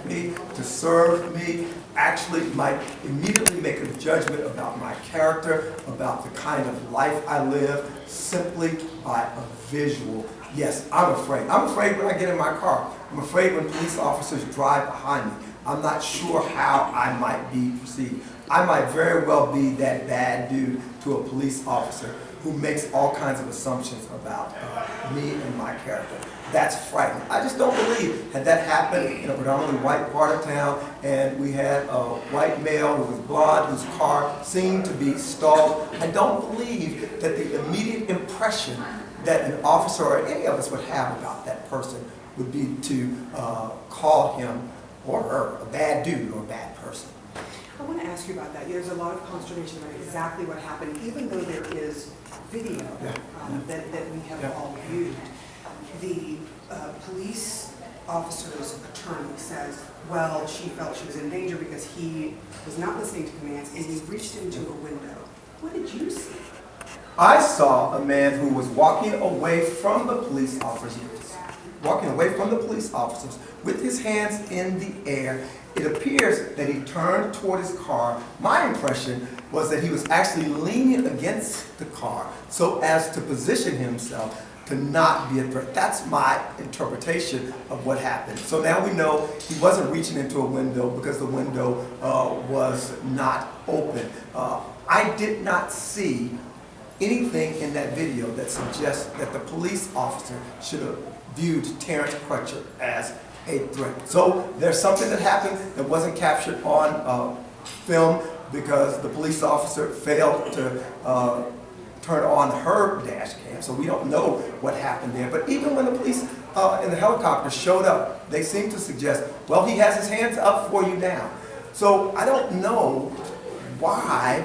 me, to serve me, actually might immediately make a judgment about my character, about the kind of life I live, simply by a visual. Yes, I'm afraid. I'm afraid when I get in my car. I'm afraid when police officers drive behind me. I'm not sure how I might be perceived. I might very well be that bad dude to a police officer who makes all kinds of assumptions about me and my character. That's frightening. I just don't believe, had that happened in a predominantly white part of town, and we had a white male who was blonde, whose car seemed to be stalled, I don't believe that the immediate impression that an officer or any of us would have about that person would be to call him or her a bad dude or a bad person. I want to ask you about that. There's a lot of consternation about exactly what happened, even though there is video that we have all viewed. The police officer's attorney says, well, she felt she was in danger because he was not listening to commands and he reached into a window. What did you see? I saw a man who was walking away from the police officers, with his hands in the air. It appears that he turned toward his car. My impression was that he was actually leaning against the car so as to position himself to not be a threat. That's my interpretation of what happened. So now we know he wasn't reaching into a window because the window was not open. I did not see anything in that video that suggests that the police officer should have viewed Terrence Crutcher as a threat. So there's something that happened that wasn't captured on film because the police officer failed to turn on her dash cam. So we don't know what happened there. But even when the police in the helicopter showed up, they seemed to suggest, well, he has his hands up for you now. So I don't know why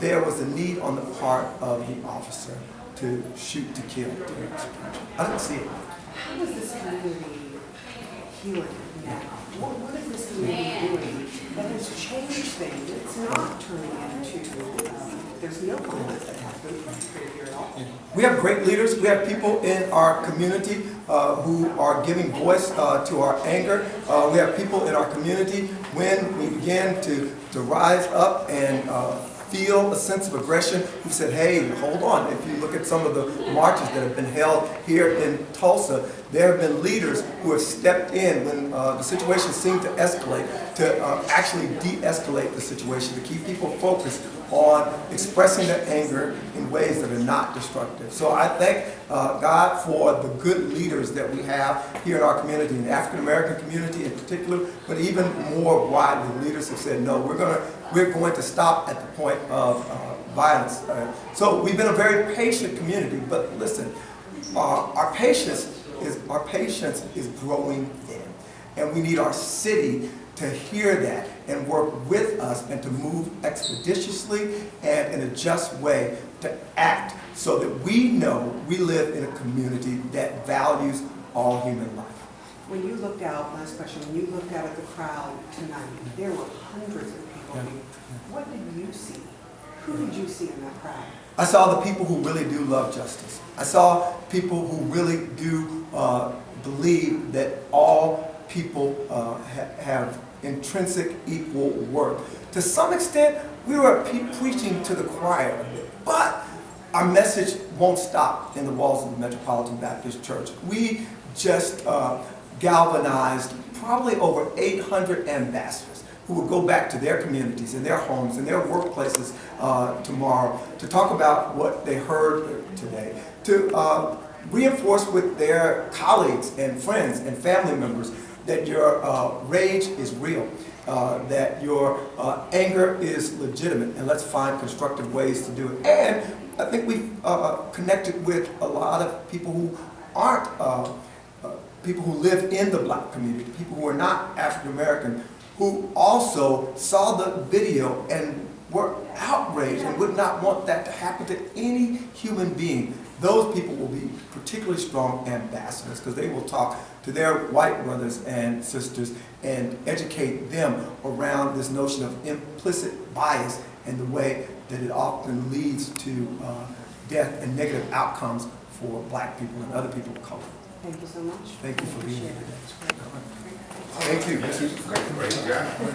there was a need on the part of the officer to shoot to kill. I didn't see it. How is this community healing now? What is this community doing that has changed things? It's not turning into, there's no violence that has been perpetrated here at all. We have great leaders. We have people in our community who are giving voice to our anger. We have people in our community when we begin to rise up and feel a sense of aggression who said, hey, hold on. If you look at some of the marches that have been held here in Tulsa, there have been leaders who have stepped in when the situation seemed to escalate to actually de-escalate the situation, to keep people focused on expressing their anger in ways that are not destructive. So I thank God for the good leaders that we have here in our community, in the African American community in particular, but even more widely, leaders have said, no, we're going to stop at the point of violence. So we've been a very patient community, but listen, our patience is growing thin, and we need our city to hear that and work with us and to move expeditiously and in a just way to act so that we know we live in a community that values all human life. When you looked out, last question, when you looked out at the crowd tonight, there were hundreds of people here. What did you see? Who did you see in that crowd? I saw the people who really do love justice. I saw people who really do believe that all people have intrinsic equal worth. To some extent, we were preaching to the choir a bit, but our message won't stop in the walls of the Metropolitan Baptist Church. We just galvanized probably over 800 ambassadors who will go back to their communities and their homes and their workplaces tomorrow to talk about what they heard today, to reinforce with their colleagues and friends and family members that your rage is real, that your anger is legitimate, and let's find constructive ways to do it. And I think we've connected with a lot of people who aren't, people who live in the black community, people who are not African American, who also saw the video and were outraged and would not want that to happen to any human being. Those people will be particularly strong ambassadors because they will talk to their white brothers and sisters and educate them around this notion of implicit bias and the way that it often leads to death and negative outcomes for black people and other people of color. Thank you so much. Thank you for being here today. Thank you. Great job.